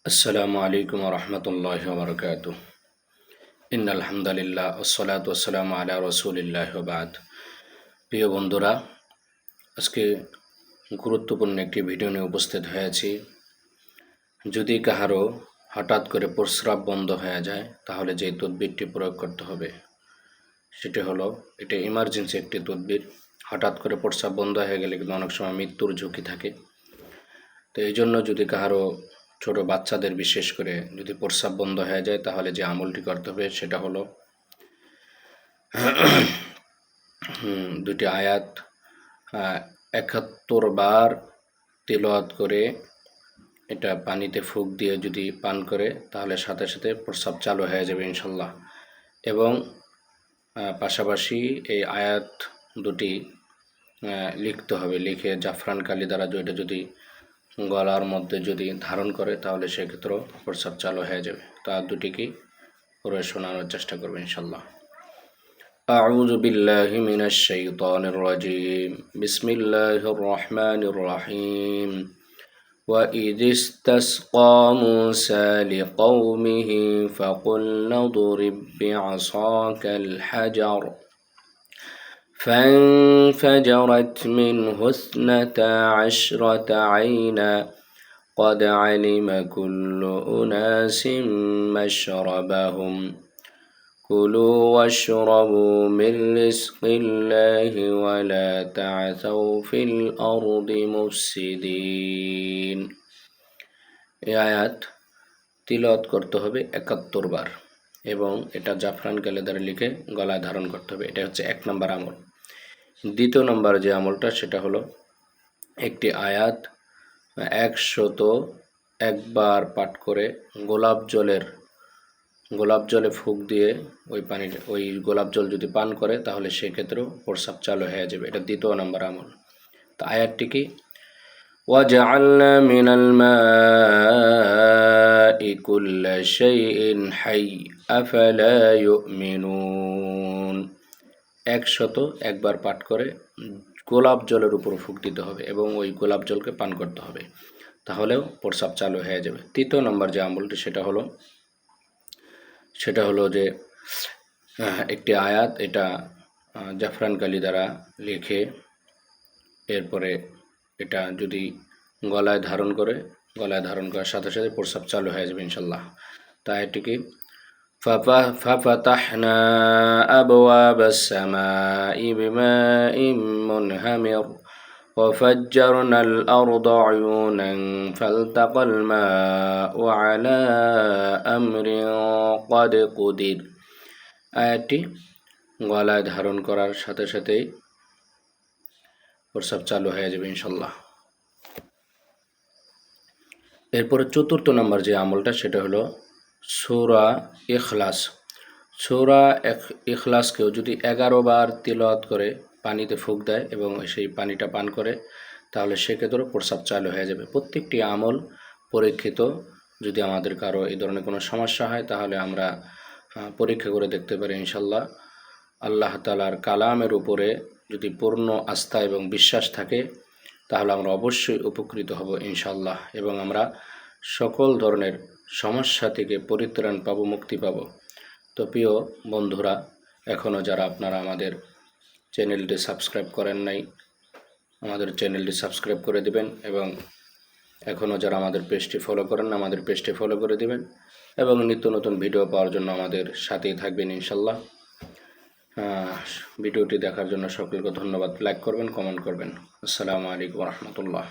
আসসালামু আলাইকুম রহমতুল্লাহ বরকাত। ইন্নাল হামদুলিল্লাহ ওয়াসসালাতু ওয়াসসালামু আলা রাসূলিল্লাহ ওয়া বাদ। প্রিয় বন্ধুরা, আজকে গুরুত্বপূর্ণ একটি ভিডিও নিয়ে উপস্থিত হয়েছি। যদি কাহারও হঠাৎ করে প্রস্রাব বন্ধ হয়ে যায় তাহলে যে তদবিরটি প্রয়োগ করতে হবে সেটি হলো, এটা ইমার্জেন্সি একটি তদবির। হঠাৎ করে প্রস্রাব বন্ধ হয়ে গেলে কিন্তু অনেক সময় মৃত্যুর ঝুঁকি থাকে। তো এই জন্য যদি কাহারও ছোট বাচ্চাদের বিশেষ করে যদি প্রস্রাব বন্ধ হয়ে যায় তাহলে যে আমলটি করতে হবে সেটা হলো দুটি আয়াত ৭১ বার তিলাওয়াত করে এটা পানিতে ফুঁক দিয়ে যদি পান করে তাহলে সাথে সাথে প্রস্রাব চালু হয়ে যাবে ইনশাল্লাহ। এবং পাশাপাশি এই আয়াত দুটি লিখতে হবে, লিখে জাফরান কালি দ্বারা এটা যদি গলার মধ্যে যদি ধারণ করে তাহলে সেক্ষেত্রেও প্রস্রাব চালু হয়ে যাবে। তো আর দুটিকেই পড়ে শোনানোর চেষ্টা করবে ইনশাল্লাহ। আউযু বিল্লাহি মিনাশ শাইতানির রাজিম। বিসমিল্লাহির রহমানির রহিম। وَإِذِ اسْتَسْقَى مُوسَى لِقَوْمِهِ فَقُلْنَا اضْرِب بِّعَصَاكَ الْحَجَرَ فانفجرت منه 12 عينا قد علم كل أناس مشربهم كلوا واشربوا من رزق الله ولا تعثوا في الأرض مفسدين। এই আয়াত তিলাওয়াত করতে হবে ৭১ বার এবং এটা জাফরান কালি দ্বারা লিখে গলায় ধারণ করতে হবে। এটা হচ্ছে ১ নম্বর আমল। দ্বিতীয় নম্বর যে আমলটা সেটা হলো একটি আয়াত ১০১ বার পাঠ করে গোলাপ জলে ফুঁক দিয়ে ওই গোলাপ জল যদি পান করে তাহলে সেক্ষেত্রেও প্রস্রাব চালু হয়ে যাবে। এটা দ্বিতীয় নম্বর আমল। তো আয়াতটি কি? وَجَعَلْنَا مِنَ الْمَاءِ كُلَّ شَيْءٍ حَيٍّ أَفَلَا يُؤْمِنُونَ। ১০১ বার পাঠ করে গোলাপ জলের উপর ফুঁক দিতে হবে এবং ওই গোলাপ জলকে পান করতে হবে, তাহলেও প্রস্রাব চালু হয়ে যাবে। তৃতীয় নম্বর যে আমলটি সেটা হলো যে একটি আয়াত, এটা জাফরান কালি দ্বারা লিখে এরপরে এটা যদি গলায় ধারণ করার সাথে সাথে প্রস্রাব চালু হয়ে যাবে ইনশাল্লাহ। তাই এটিকে ففتحنا أبواب السماء بماء منهمر وفجرنا الأرض عيونا فالتقى الماء على أمر قد قدر। আয়াতটি গলায় ধারণ করার সাথে সাথেই প্রস্রাব চালু হয়ে যাবে ইনশাল্লাহ। এরপরে চতুর্থ নম্বর যে আমলটা সেটা হলো সূরা ইখলাস। সূরা ইখলাসকেও যদি 11 বার তিলাওয়াত করে পানিতে ফুঁক দেয় এবং সেই পানিটা পান করে তাহলে সেক্ষেত্রেও প্রস্রাব চালু হয়ে যাবে। প্রত্যেকটি আমল পরীক্ষিত। যদি আমাদের কারো এই ধরনের কোনো সমস্যা হয় তাহলে আমরা পরীক্ষা করে দেখতে পারি ইনশাল্লাহ। আল্লাহ তাআলার কালামের উপরে যদি পূর্ণ আস্থা এবং বিশ্বাস থাকে তাহলে আমরা অবশ্যই উপকৃত হব ইনশাল্লাহ, এবং আমরা সকল ধরনের সমস্যা থেকে পরিত্রাণ পাব, মুক্তি পাব। তো প্রিয় বন্ধুরা, এখনও যারা আপনারা আমাদের চ্যানেলটি সাবস্ক্রাইব করেন নাই, আমাদের চ্যানেলটি সাবস্ক্রাইব করে দিবেন, এবং এখনও যারা আমাদের পেজটি ফলো করেন না আমাদের পেজটি ফলো করে দিবেন, এবং নিত্য নতুন ভিডিও পাওয়ার জন্য আমাদের সাথেই থাকবেন ইনশাল্লাহ। ভিডিওটি দেখার জন্য সকলকে ধন্যবাদ। লাইক করবেন, কমেন্ট করবেন। আসসালামু আলাইকুম রহমতুল্লাহ।